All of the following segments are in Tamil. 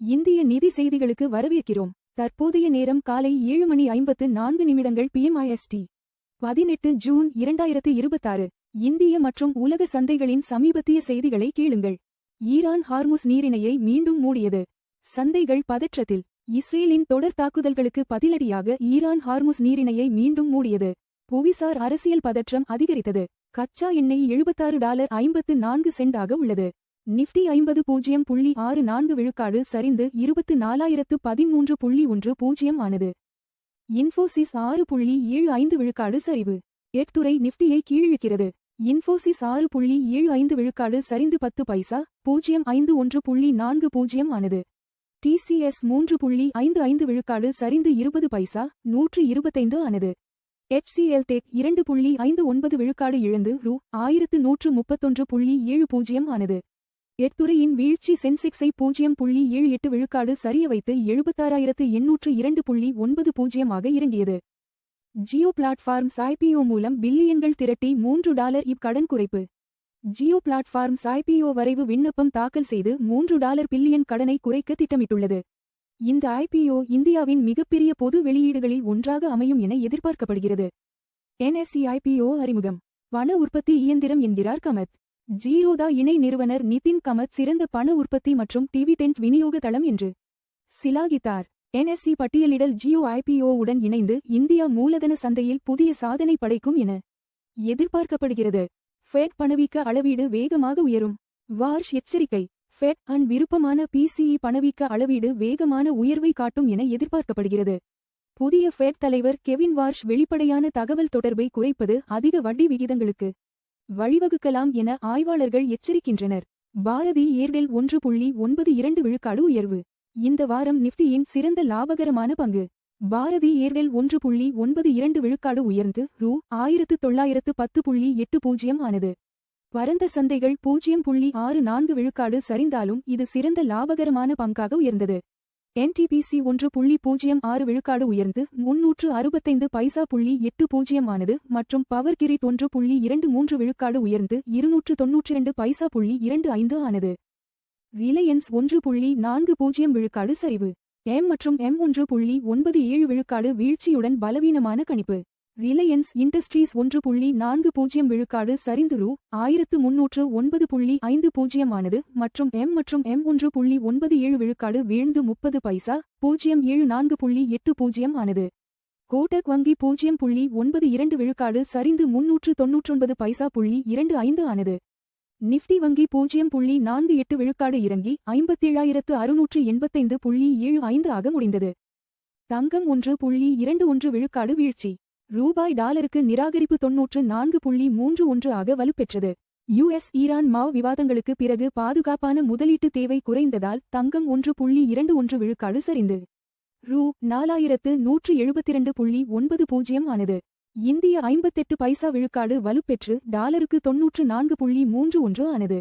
இந்திய நிதி செய்திகளுக்கு வரவேற்கிறோம். தற்போதைய நேரம் காலை 7:54 PM/IST. 18 ஜூன் 2026. இந்திய மற்றும் உலக சந்தைகளின் சமீபத்திய செய்திகளை கேளுங்கள். ஈரான் ஹார்முஸ் நீரிணையை மீண்டும் மூடியது. சந்தைகள் பதற்றத்தில். இஸ்ரேலின் தொடர் தாக்குதல்களுக்கு பதிலடியாக ஈரான் ஹார்முஸ் நீரிணையை மீண்டும் மூடியது. புவிசார் அரசியல் பதற்றம் அதிகரித்தது. கச்சா எண்ணெய் $74.54 ஆக உள்ளது. நிஃப்டி 50.64 விழுக்காடு சரிந்து 24,013.10 ஆனது. இன்ஃபோசிஸ் 6.75 விழுக்காடு சரிவு. எஃப்துறை நிஃப்டியை கீழிழுக்கிறது. இன்ஃபோசிஸ் 6.75 விழுக்காடு சரிந்து 10 பைசா 051.40 ஆனது. டிசிஎஸ் 3.55 விழுக்காடு சரிந்து 20 பைசா 125 ஆனது. HCL டெக் 2.59 விழுக்காடு இழந்து ரூ.1131.70 ஆனது. எஃப்துறையின் வீழ்ச்சி சென்செக்ஸை 0.78 விழுக்காடு சரிய வைத்து 76,802.90 ஆக இறங்கியது. ஜியோ பிளாட்ஃபார்ம்ஸ் IPO மூலம் பில்லியன்கள் திரட்டி $3 கடன் குறைப்பு. ஜியோ பிளாட்ஃபார்ம்ஸ் IPO வரைவு விண்ணப்பம் தாக்கல் செய்து $3 பில்லியன் கடனை குறைக்க திட்டமிட்டுள்ளது. இந்த IPO இந்தியாவின் மிகப்பெரிய பொது வெளியீடுகளில் ஒன்றாக அமையும் என எதிர்பார்க்கப்படுகிறது. NSE IPO அறிமுகம். பண உற்பத்தி இயந்திரம் என்கிறார் கமத். ஜீரோதா இணை நிறுவனர் நிதின் கமத் சிறந்த பண உற்பத்தி மற்றும் டிவிடெண்ட் விநியோக தளம் என்று சிலாகித்தார். NSE பட்டியலிடல் ஜியோ IPO உடன் இணைந்து இந்தியா மூலதன சந்தையில் புதிய சாதனை படைக்கும் என எதிர்பார்க்கப்படுகிறது. ஃபெட் பணவீக்க அளவீடு வேகமாக உயரும். வார்ஷ் எச்சரிக்கை. ஃபெட் விருப்பமான PCE பணவீக்க அளவீடு வேகமான உயர்வை காட்டும் என எதிர்பார்க்கப்படுகிறது. புதிய ஃபெட் தலைவர் கெவின் வார்ஷ் வெளிப்படையான தகவல் தொடர்பை குறைப்பது அதிக வட்டி விகிதங்களுக்கு வழிவகுக்கலாம் என ஆய்வாளர்கள் எச்சரிக்கின்றனர். பாரதி ஏர்டெல் 1.92 விழுக்காடு உயர்வு. இந்த வாரம் நிஃப்டியின் சிறந்த லாபகரமான பங்கு. பாரதி ஏர்டெல் 1.92 விழுக்காடு உயர்ந்து ரூ.1910.80 ஆனது. பரந்த சந்தைகள் 0.64 விழுக்காடு சரிந்தாலும் இது சிறந்த லாபகரமான பங்காக உயர்ந்தது. NTPC 1.06 விழுக்காடு உயர்ந்து 365 பைசா.80 ஆனது மற்றும் பவர் கிரிட் 1.23 விழுக்காடு உயர்ந்து 292 பைசா.25 ஆனது. ரிலையன்ஸ் 1.40 விழுக்காடு சரிவு. மற்றும் 1.97 விழுக்காடு வீழ்ச்சியுடன் பலவீனமான கணிப்பு. ரிலையன்ஸ் இண்டஸ்ட்ரீஸ் 1.40 விழுக்காடு சரிந்து ரூ.1309.50 ஆனது மற்றும் 1.97 விழுக்காடு வீழ்ந்து 30 பைசா 074.80 ஆனது. கோடக் வங்கி 0.92 விழுக்காடு சரிந்து 399 பைசா.25 ஆனது. நிஃப்டி வங்கி 0.48 விழுக்காடு இறங்கி 57,685.75 ஆக முடிந்தது. தங்கம் 1.21 விழுக்காடு வீழ்ச்சி. ரூபாய் டாலருக்கு நிராகரிப்பு 94.31 ஆக வலுப்பெற்றது. US ஈரான் விவாதங்களுக்கு பிறகு பாதுகாப்பான முதலீட்டு தேவை குறைந்ததால் தங்கம் 1.21 விழுக்காடு சரிந்து ரூ.4172.90 ஆனது. இந்திய 58 பைசா விழுக்காடு வலுப்பெற்று டாலருக்கு 94.31 ஆனது.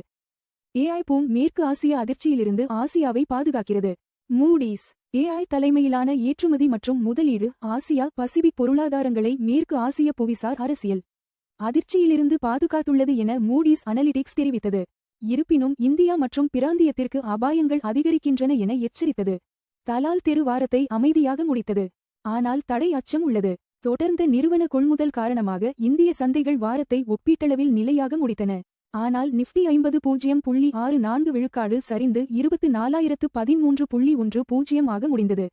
AI பூம் மேற்கு ஆசிய அதிர்ச்சியிலிருந்து ஆசியாவை பாதுகாக்கிறது. மூடிஸ் AI தலைமையிலான ஏற்றுமதி மற்றும் முதலீடு ஆசியா பசிபிக் பொருளாதாரங்களை மேற்கு ஆசிய புவிசார் அரசியல் அதிர்ச்சியிலிருந்து பாதுகாத்துள்ளது என மூடிஸ் அனலிட்டிக்ஸ் தெரிவித்தது. இருப்பினும் இந்தியா மற்றும் பிராந்தியத்திற்கு அபாயங்கள் அதிகரிக்கின்றன என எச்சரித்தது. தலால் தெரு வாரத்தை அமைதியாக முடித்தது. ஆனால் தடை அச்சம் உள்ளது. தொடர்ந்த நிறுவன கொள்முதல் காரணமாக இந்திய சந்தைகள் வாரத்தை ஒப்பீட்டளவில் நிலையாக முடித்தன. ஆனால் நிஃப்டி 50.64 விழுக்காடு சரிந்து 24,013.10 ஆக முடிந்தது.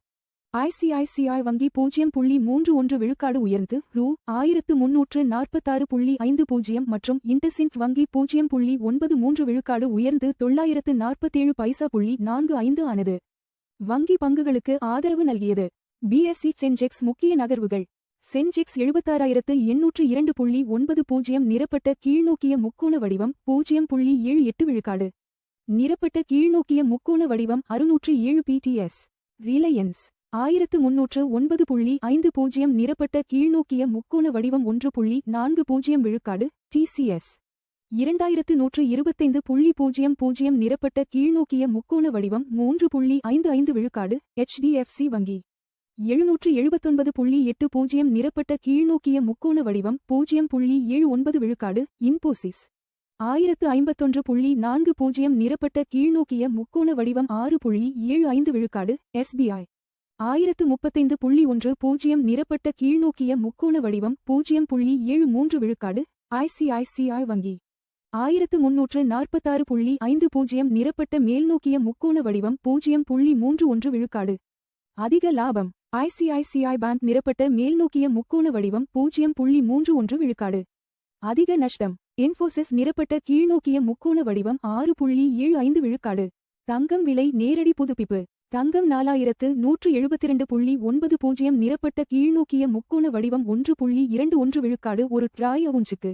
ICICI வங்கி 0.31 விழுக்காடு உயர்ந்து ரூ.1346.50 மற்றும் இண்டஸ்இண்ட் வங்கி 0.93 விழுக்காடு உயர்ந்து 947 பைசா.45 ஆனது. வங்கி பங்குகளுக்கு ஆதரவு நல்கியது. BSE சென்செக்ஸ் முக்கிய நகர்வுகள். சென்செக்ஸ் 76,802.90 நிரப்பட்ட கீழ்நோக்கிய முக்கோண வடிவம் 0.78 விழுக்காடு. நிரப்பட்ட கீழ்நோக்கிய முக்கோண வடிவம் 607 PTS. ரிலையன்ஸ் 1309.50 நிரப்பட்ட கீழ்நோக்கிய முக்கோண வடிவம் 1.40 விழுக்காடு. TCS 2125.00 நிரப்பட்ட கீழ்நோக்கிய முக்கோண வடிவம் 3.55 விழுக்காடு. HDFC வங்கி 779.80 நிரப்பட்ட கீழ்நோக்கிய முக்கோண வடிவம் 0.79 விழுக்காடு. இன்போசிஸ் 1051.40 நிரப்பட்ட கீழ்நோக்கிய முக்கோண வடிவம் 6.75 விழுக்காடு SBI. 1035.10 நிரப்பட்ட கீழ்நோக்கிய முக்கோண வடிவம் 0.73 விழுக்காடு ICICI வங்கி. 1346.50 நிரப்பட்ட மேல்நோக்கிய முக்கோண வடிவம் 0.31 விழுக்காடு. அதிக லாபம் ICICI பேங்க் நிரப்பட்ட மேல்நோக்கிய முக்கோண வடிவம் 0.31 விழுக்காடு. அதிக நஷ்டம் இன்ஃபோசிஸ் நிரப்பட்ட கீழ்நோக்கிய முக்கோண வடிவம் 6.75 விழுக்காடு. தங்கம் விலை நேரடி புதுப்பிப்பு. தங்கம் 4172.90 நிரப்பட்ட கீழ்நோக்கிய முக்கோண வடிவம் 1.21 விழுக்காடு ஒரு ட்ராய் அவுன்ஸுக்கு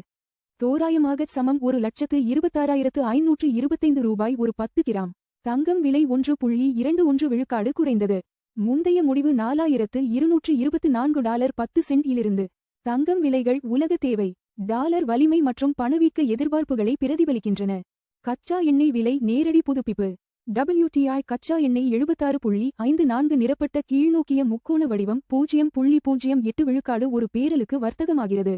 தோராயமாக சமம் 1,26,525 ரூபாய் ஒரு 10 கிராம். தங்கம் விலை 1.21 விழுக்காடு குறைந்தது. முந்தைய முடிவு $4,224.10 இலிருந்து. தங்கம் விலைகள் உலக தேவை, டாலர் வலிமை மற்றும் பணவீக்க எதிர்பார்ப்புகளை பிரதிபலிக்கின்றன. கச்சா எண்ணெய் விலை நேரடி புதுப்பிப்பு. WTI கச்சா எண்ணெய் 76.54 நிரப்பட்ட கீழ்நோக்கிய முக்கோண வடிவம் 0.08 விழுக்காடு ஒரு பேரலுக்கு வர்த்தகமாகிறது.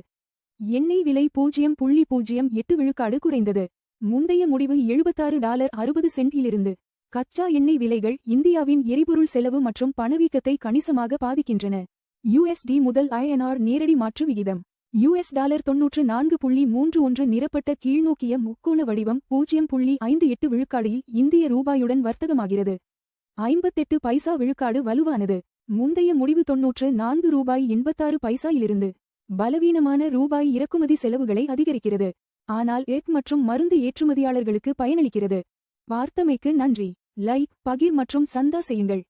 எண்ணெய் விலை 0.08 விழுக்காடு குறைந்தது. முந்தைய முடிவு $76.60 இலிருந்து. கச்சா எண்ணெய் விலைகள் இந்தியாவின் எரிபொருள் செலவு மற்றும் பணவீக்கத்தை கணிசமாக பாதிக்கின்றன. USD முதல் INR நேரடி மாற்று விகிதம். $94.31 நிரப்பட்ட கீழ்நோக்கிய முக்கோண வடிவம் 0.58 விழுக்காடில் இந்திய ரூபாயுடன் வர்த்தகமாகிறது. 58 பைசா விழுக்காடு வலுவானது. முந்தைய முடிவு $94.86 இலிருந்து. பலவீனமான ரூபாய் இறக்குமதி செலவுகளை அதிகரிக்கிறது, ஆனால் எஃப் மற்றும் மருந்து ஏற்றுமதியாளர்களுக்கு பயனளிக்கிறது. பார்த்தமைக்கு நன்றி. லைக், பகிர் மற்றும் சந்தா செய்யுங்கள்.